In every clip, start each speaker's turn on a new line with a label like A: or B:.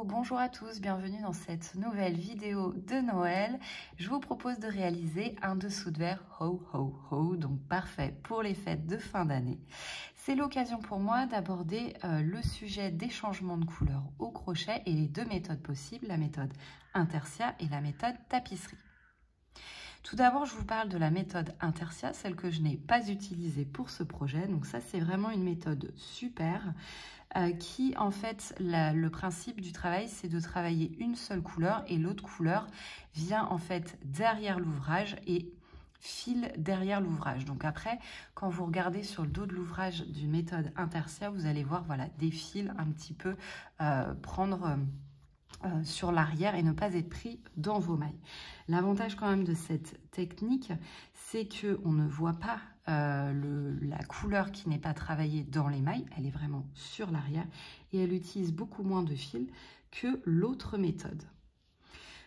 A: Hello, bonjour à tous, bienvenue dans cette nouvelle vidéo de Noël. Je vous propose de réaliser un dessous de verre ho ho ho, donc parfait pour les fêtes de fin d'année. C'est l'occasion pour moi d'aborder le sujet des changements de couleur au crochet et les deux méthodes possibles, la méthode Intersia et la méthode tapisserie. Tout d'abord, je vous parle de la méthode Intersia, celle que je n'ai pas utilisée pour ce projet. Donc ça, c'est vraiment une méthode super qui, en fait, le principe du travail, c'est de travailler une seule couleur et l'autre couleur vient en fait derrière l'ouvrage et file derrière l'ouvrage. Donc après, quand vous regardez sur le dos de l'ouvrage d'une méthode Intersia, vous allez voir voilà, des fils un petit peu prendre... sur l'arrière et ne pas être pris dans vos mailles. L'avantage quand même de cette technique, c'est qu'on ne voit pas la couleur qui n'est pas travaillée dans les mailles, elle est vraiment sur l'arrière et elle utilise beaucoup moins de fils que l'autre méthode.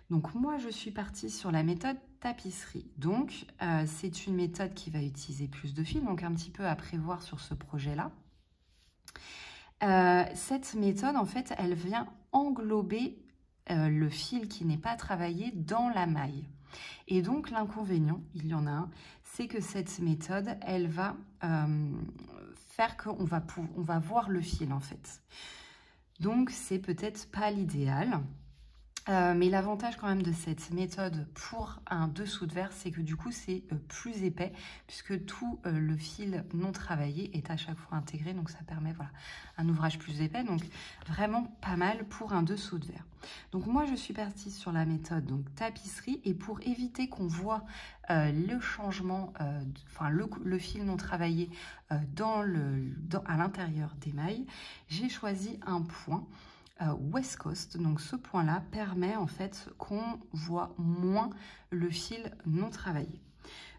A: Donc moi je suis partie sur la méthode tapisserie. Donc c'est une méthode qui va utiliser plus de fils, donc un petit peu à prévoir sur ce projet-là. Cette méthode, en fait, elle vient englober le fil qui n'est pas travaillé dans la maille. Et donc, l'inconvénient, il y en a un, c'est que cette méthode, elle va faire qu'on va voir le fil, en fait. Donc, c'est peut-être pas l'idéal. Mais l'avantage quand même de cette méthode pour un dessous de verre, c'est que du coup c'est plus épais puisque tout le fil non travaillé est à chaque fois intégré, donc ça permet voilà, un ouvrage plus épais, donc vraiment pas mal pour un dessous de verre. Donc moi je suis partie sur la méthode donc tapisserie et pour éviter qu'on voit le changement, le fil non travaillé à l'intérieur des mailles, j'ai choisi un point West Coast, donc ce point-là permet en fait qu'on voit moins le fil non travaillé.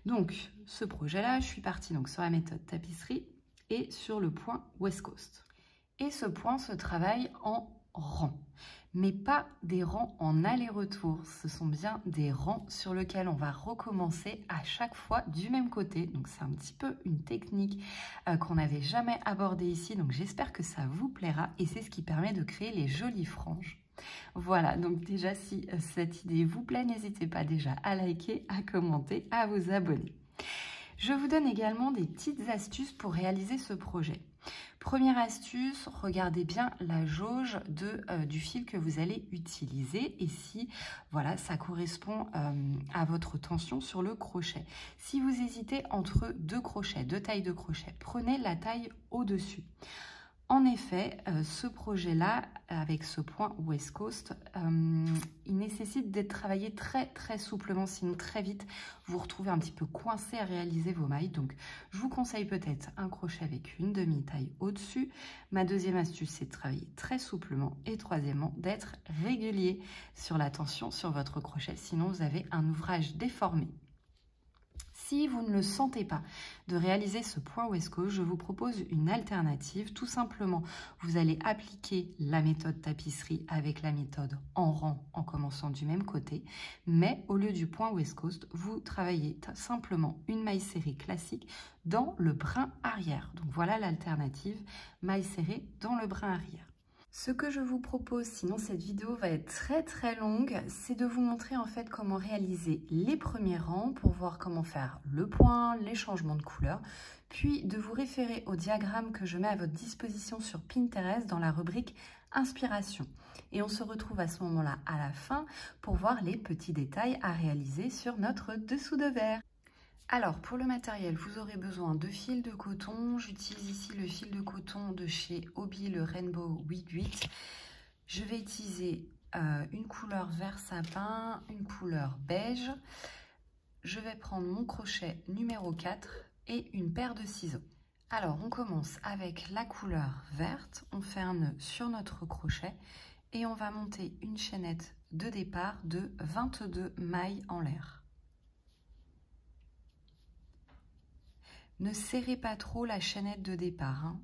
A: Donc ce projet-là, je suis partie donc sur la méthode tapisserie et sur le point West Coast. Et ce point se travaille en rangs, mais pas des rangs en aller-retour, ce sont bien des rangs sur lesquels on va recommencer à chaque fois du même côté. Donc c'est un petit peu une technique qu'on n'avait jamais abordée ici, donc j'espère que ça vous plaira et c'est ce qui permet de créer les jolies franges. Voilà, donc déjà si cette idée vous plaît, n'hésitez pas déjà à liker, à commenter, à vous abonner. Je vous donne également des petites astuces pour réaliser ce projet. Première astuce, regardez bien la jauge du fil que vous allez utiliser et si voilà, ça correspond à votre tension sur le crochet. Si vous hésitez entre deux crochets, deux tailles de crochet, prenez la taille au-dessus. En effet, ce projet-là, avec ce point West Coast, il nécessite d'être travaillé très souplement, sinon très vite, vous vous retrouvez un petit peu coincé à réaliser vos mailles. Donc, je vous conseille peut-être un crochet avec une demi-taille au-dessus. Ma deuxième astuce, c'est de travailler très souplement. Et troisièmement, d'être régulier sur la tension sur votre crochet, sinon vous avez un ouvrage déformé. Si vous ne le sentez pas de réaliser ce point West Coast, je vous propose une alternative. Tout simplement, vous allez appliquer la méthode tapisserie avec la méthode en rang en commençant du même côté. Mais au lieu du point West Coast, vous travaillez simplement une maille serrée classique dans le brin arrière. Donc voilà l'alternative, maille serrée dans le brin arrière. Ce que je vous propose, sinon cette vidéo va être très longue, c'est de vous montrer en fait comment réaliser les premiers rangs pour voir comment faire le point, les changements de couleur, puis de vous référer au diagramme que je mets à votre disposition sur Pinterest dans la rubrique Inspiration. Et on se retrouve à ce moment-là à la fin pour voir les petits détails à réaliser sur notre dessous de verre. Alors, pour le matériel, vous aurez besoin de fil de coton. J'utilise ici le fil de coton de chez Hobby, le Rainbow 88. Je vais utiliser une couleur vert sapin, une couleur beige. Je vais prendre mon crochet numéro 4 et une paire de ciseaux. Alors, on commence avec la couleur verte. On fait un nœud sur notre crochet et on va monter une chaînette de départ de 22 mailles en l'air. Ne serrez pas trop la chaînette de départ. Hein.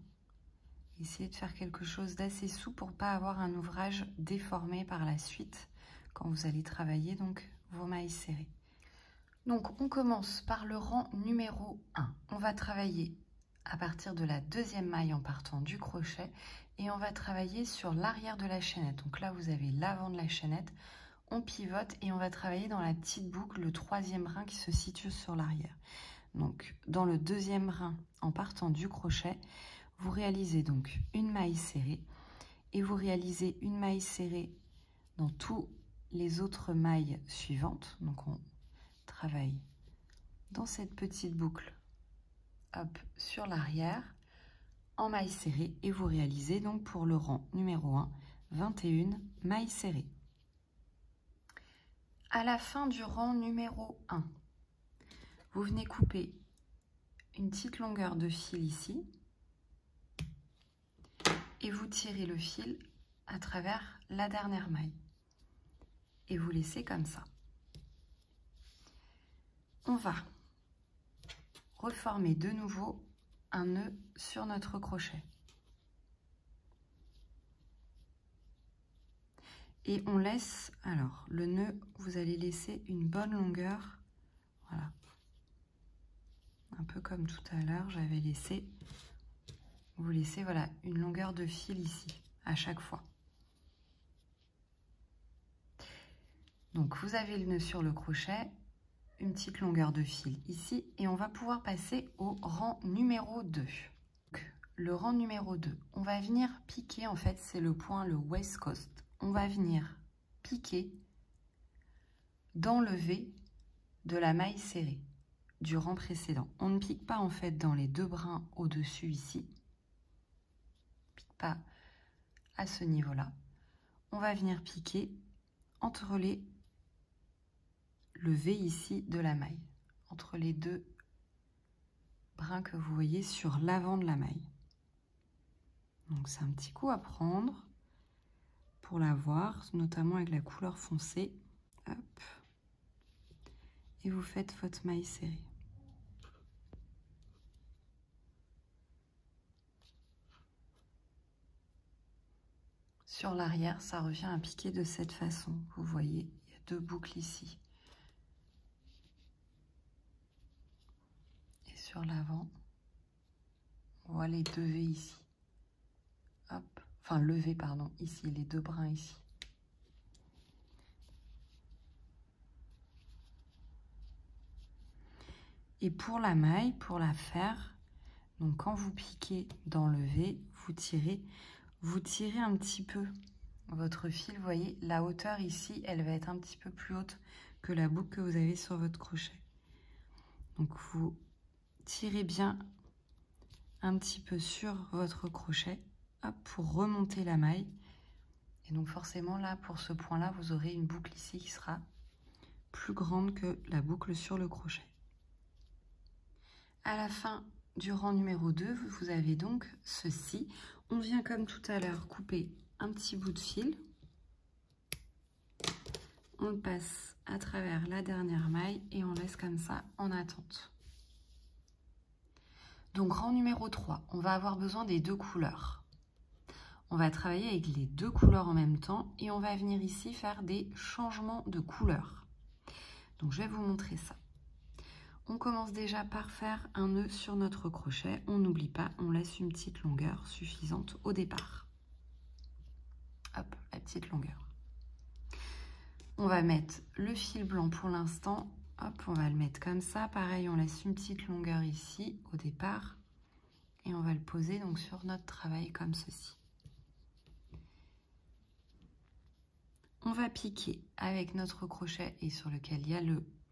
A: Essayez de faire quelque chose d'assez souple pour ne pas avoir un ouvrage déformé par la suite quand vous allez travailler donc vos mailles serrées. Donc on commence par le rang numéro 1. On va travailler à partir de la deuxième maille en partant du crochet et on va travailler sur l'arrière de la chaînette. Donc là, vous avez l'avant de la chaînette. On pivote et on va travailler dans la petite boucle, le troisième brin qui se situe sur l'arrière. Donc, dans le deuxième brin, en partant du crochet, vous réalisez donc une maille serrée et vous réalisez une maille serrée dans tous les autres mailles suivantes. Donc, on travaille dans cette petite boucle, hop, sur l'arrière, en maille serrée, et vous réalisez donc pour le rang numéro 1, 21 mailles serrées. À la fin du rang numéro 1, vous venez couper une petite longueur de fil ici et vous tirez le fil à travers la dernière maille et vous laissez comme ça. On va reformer de nouveau un nœud sur notre crochet. Et on laisse, alors le nœud, vous allez laisser une bonne longueur, voilà. Un peu comme tout à l'heure, j'avais laissé, vous laissez voilà une longueur de fil ici, à chaque fois. Donc vous avez le nœud sur le crochet, une petite longueur de fil ici, et on va pouvoir passer au rang numéro 2. Donc, le rang numéro 2, on va venir piquer, en fait c'est le point, le waist coast. On va venir piquer dans le V de la maille serrée du rang précédent. On ne pique pas en fait dans les deux brins au-dessus ici. On ne pique pas à ce niveau-là. On va venir piquer entre le V ici de la maille, entre les deux brins que vous voyez sur l'avant de la maille. Donc c'est un petit coup à prendre pour la voir, notamment avec la couleur foncée. Hop. Et vous faites votre maille serrée. Sur l'arrière, ça revient à piquer de cette façon. Vous voyez, il y a deux boucles ici. Et sur l'avant, on voit les deux V ici. Hop. Enfin, le V, pardon, ici, les deux brins ici. Et pour la maille, pour la faire, donc quand vous piquez dans le V, vous tirez un petit peu votre fil. Vous voyez, la hauteur ici, elle va être un petit peu plus haute que la boucle que vous avez sur votre crochet. Donc vous tirez bien un petit peu sur votre crochet, hop, pour remonter la maille. Et donc forcément là, pour ce point-là, vous aurez une boucle ici qui sera plus grande que la boucle sur le crochet. À la fin du rang numéro 2, vous avez donc ceci. On vient comme tout à l'heure couper un petit bout de fil. On le passe à travers la dernière maille et on laisse comme ça en attente. Donc rang numéro 3, on va avoir besoin des deux couleurs. On va travailler avec les deux couleurs en même temps et on va venir ici faire des changements de couleur. Donc je vais vous montrer ça. On commence déjà par faire un nœud sur notre crochet. On n'oublie pas, on laisse une petite longueur suffisante au départ. Hop, la petite longueur. On va mettre le fil blanc pour l'instant. Hop, on va le mettre comme ça. Pareil, on laisse une petite longueur ici au départ. Et on va le poser donc sur notre travail comme ceci. On va piquer avec notre crochet et sur lequel il y a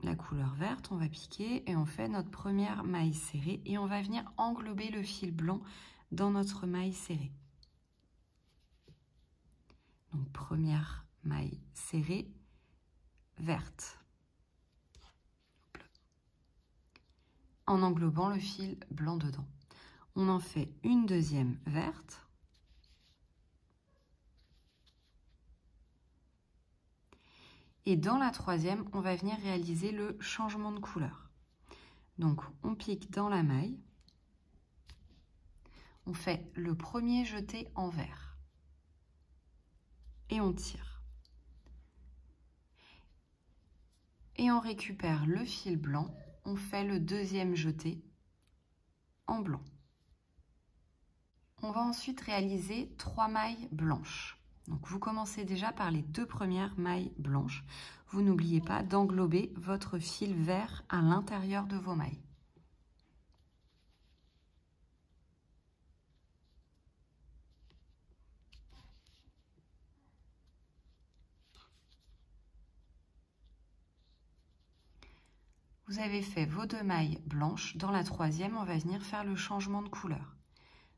A: la couleur verte. On va piquer et on fait notre première maille serrée. Et on va venir englober le fil blanc dans notre maille serrée. Donc première maille serrée verte. En englobant le fil blanc dedans. On en fait une deuxième verte. Et dans la troisième, on va venir réaliser le changement de couleur. Donc, on pique dans la maille. On fait le premier jeté en vert. Et on tire. Et on récupère le fil blanc. On fait le deuxième jeté en blanc. On va ensuite réaliser 3 mailles blanches. Donc vous commencez déjà par les 2 premières mailles blanches. Vous n'oubliez pas d'englober votre fil vert à l'intérieur de vos mailles. Vous avez fait vos 2 mailles blanches. Dans la 3e, on va venir faire le changement de couleur.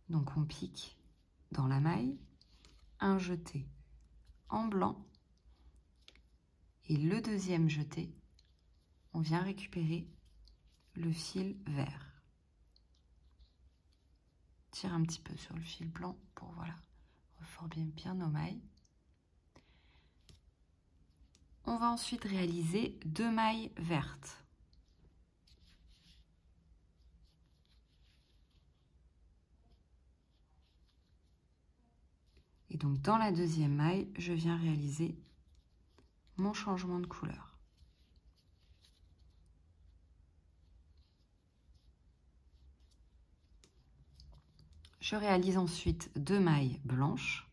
A: Donc on pique dans la maille, un jeté en blanc et le 2e jeté, on vient récupérer le fil vert. Tire un petit peu sur le fil blanc pour voilà, reformer bien nos mailles. On va ensuite réaliser 2 mailles vertes. Et donc dans la 2e maille, je viens réaliser mon changement de couleur. Je réalise ensuite 2 mailles blanches.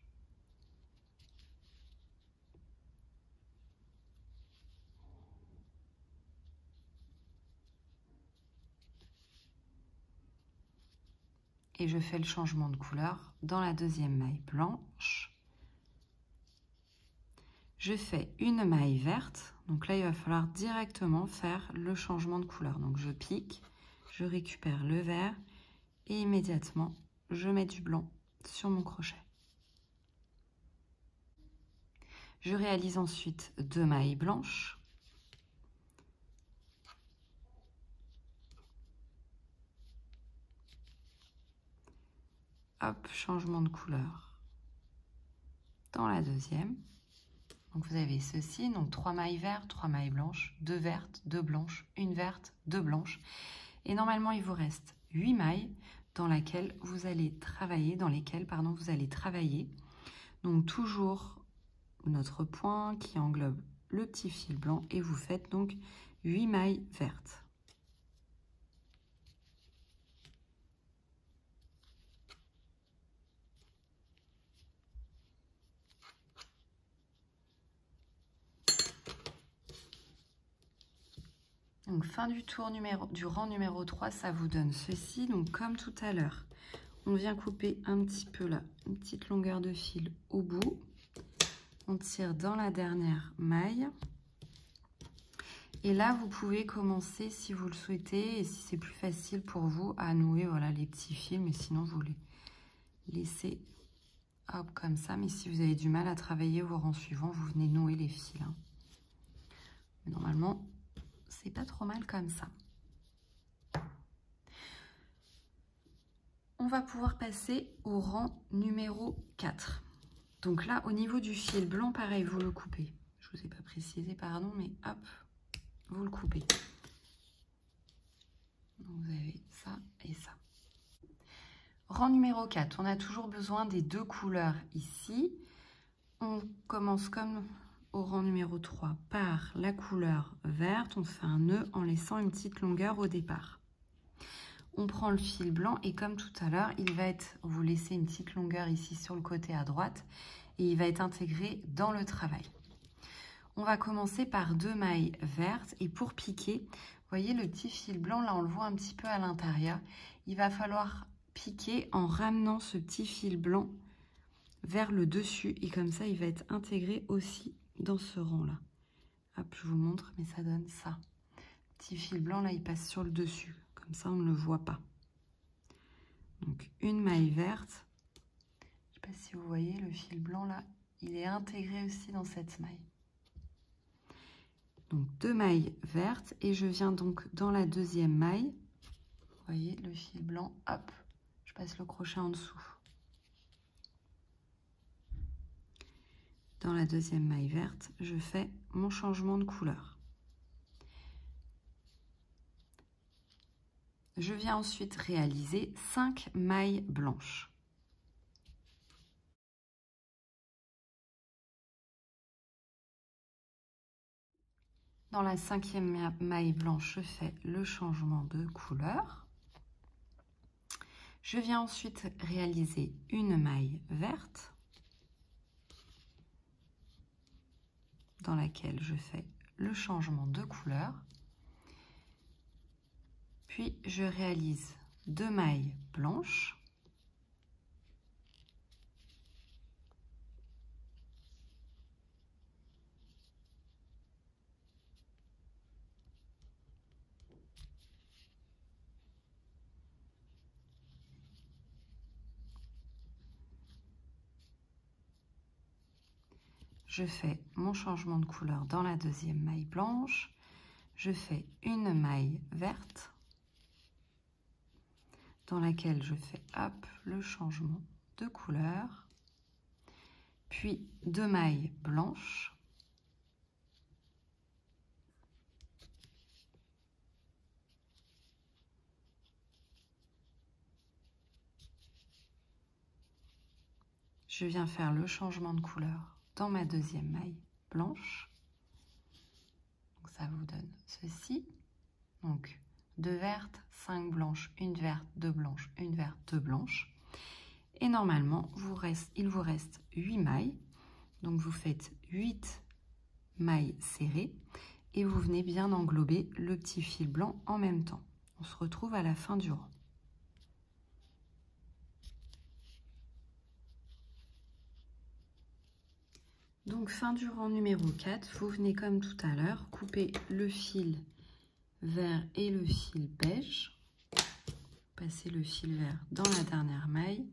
A: Et je fais le changement de couleur dans la 2e maille blanche. Je fais une maille verte. Donc là, il va falloir directement faire le changement de couleur. Donc je pique, je récupère le vert et immédiatement, je mets du blanc sur mon crochet. Je réalise ensuite 2 mailles blanches. Hop, changement de couleur dans la 2e. Donc vous avez ceci, donc 3 mailles vertes, 3 mailles blanches, 2 vertes, 2 blanches, une verte, 2 blanches. Et normalement, il vous reste 8 mailles dans lesquelles vous allez travailler. Donc toujours notre point qui englobe le petit fil blanc et vous faites donc 8 mailles vertes. Donc fin du rang numéro 3, ça vous donne ceci. Donc comme tout à l'heure, on vient couper un petit peu là, une petite longueur de fil au bout. On tire dans la dernière maille. Et là, vous pouvez commencer, si vous le souhaitez, et si c'est plus facile pour vous, à nouer voilà, les petits fils. Mais sinon, vous les laissez hop, comme ça. Mais si vous avez du mal à travailler au rang suivant, vous venez nouer les fils. Hein. Mais normalement, c'est pas trop mal comme ça. On va pouvoir passer au rang numéro 4. Donc là, au niveau du fil blanc, pareil, vous le coupez. Je ne vous ai pas précisé, pardon, mais hop, vous le coupez. Donc vous avez ça et ça. Rang numéro 4, on a toujours besoin des 2 couleurs ici. On commence comme au rang numéro 3 par la couleur verte. On fait un nœud en laissant une petite longueur au départ. On prend le fil blanc et comme tout à l'heure, vous laissez une petite longueur ici sur le côté à droite et il va être intégré dans le travail. On va commencer par 2 mailles vertes et pour piquer, vous voyez le petit fil blanc, là on le voit un petit peu à l'intérieur. Il va falloir piquer en ramenant ce petit fil blanc vers le dessus et comme ça il va être intégré aussi dans ce rang-là. Hop, je vous montre, mais ça donne ça. Le petit fil blanc, là il passe sur le dessus. Comme ça, on ne le voit pas. Donc, une maille verte. Je ne sais pas si vous voyez, le fil blanc, là, il est intégré aussi dans cette maille. Donc, 2 mailles vertes. Et je viens donc dans la 2e maille. Vous voyez, le fil blanc, hop, je passe le crochet en dessous. Dans la 2e maille verte, je fais mon changement de couleur. Je viens ensuite réaliser 5 mailles blanches. Dans la 5e maille blanche, je fais le changement de couleur. Je viens ensuite réaliser une maille verte dans laquelle je fais le changement de couleur. Puis je réalise 2 mailles blanches. Je fais mon changement de couleur dans la deuxième maille blanche. Je fais une maille verte dans laquelle je fais hop, le changement de couleur. Puis 2 mailles blanches. Je viens faire le changement de couleur dans ma deuxième maille blanche. Donc ça vous donne ceci. Donc 2 vertes, 5 blanches, 1 verte, 2 blanches, 1 verte, 2 blanches. Et normalement, il vous reste 8 mailles. Donc vous faites 8 mailles serrées et vous venez bien englober le petit fil blanc en même temps. On se retrouve à la fin du rang. Donc fin du rang numéro 4, vous venez comme tout à l'heure couper le fil vert et le fil beige. Passez le fil vert dans la dernière maille.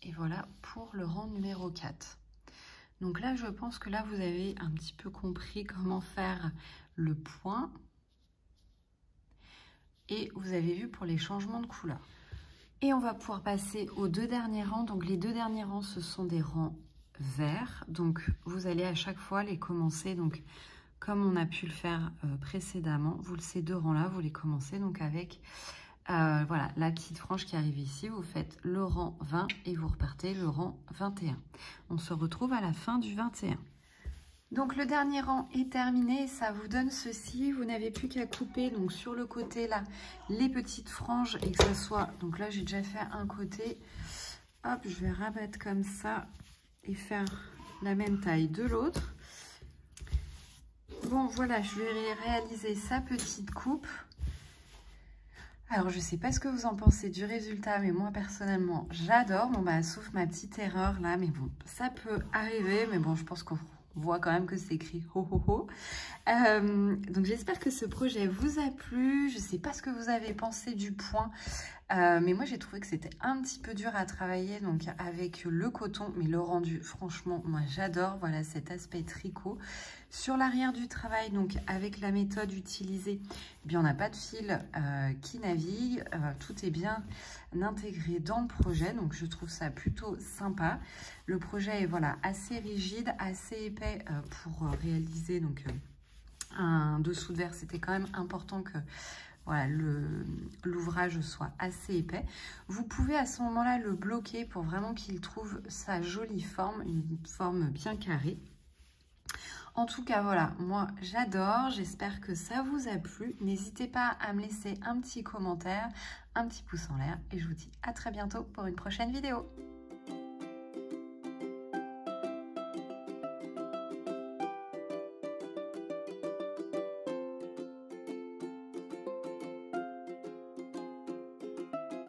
A: Et voilà pour le rang numéro 4. Donc là, je pense que là, vous avez un petit peu compris comment faire le point. Et vous avez vu pour les changements de couleur. Et on va pouvoir passer aux 2 derniers rangs. Donc les 2 derniers rangs, ce sont des rangs verts. Donc vous allez à chaque fois les commencer. Donc comme on a pu le faire précédemment, ces 2 rangs-là, vous les commencez donc avec voilà, la petite frange qui arrive ici. Vous faites le rang 20 et vous repartez le rang 21. On se retrouve à la fin du 21. Donc le dernier rang est terminé, ça vous donne ceci. Vous n'avez plus qu'à couper donc sur le côté là les petites franges et que ça soit, donc là j'ai déjà fait un côté, hop, je vais rabattre comme ça et faire la même taille de l'autre. Bon voilà, je vais réaliser sa petite coupe. Alors je sais pas ce que vous en pensez du résultat, mais moi personnellement j'adore. Bon bah sauf ma petite erreur là, mais bon ça peut arriver, mais bon je pense qu'on voit quand même que c'est écrit ho ho ho. Donc j'espère que ce projet vous a plu. Je ne sais pas ce que vous avez pensé du point, mais moi j'ai trouvé que c'était un petit peu dur à travailler donc avec le coton, mais le rendu franchement moi j'adore. Voilà cet aspect tricot. Sur l'arrière du travail, donc avec la méthode utilisée, eh bien on n'a pas de fil qui navigue, tout est bien intégré dans le projet, donc je trouve ça plutôt sympa. Le projet est voilà assez rigide, assez épais pour réaliser donc un dessous de verre. C'était quand même important que voilà, l'ouvrage soit assez épais. Vous pouvez à ce moment-là le bloquer pour vraiment qu'il trouve sa jolie forme, une forme bien carrée. En tout cas, voilà, moi j'adore, j'espère que ça vous a plu. N'hésitez pas à me laisser un petit commentaire, un petit pouce en l'air et je vous dis à très bientôt pour une prochaine vidéo.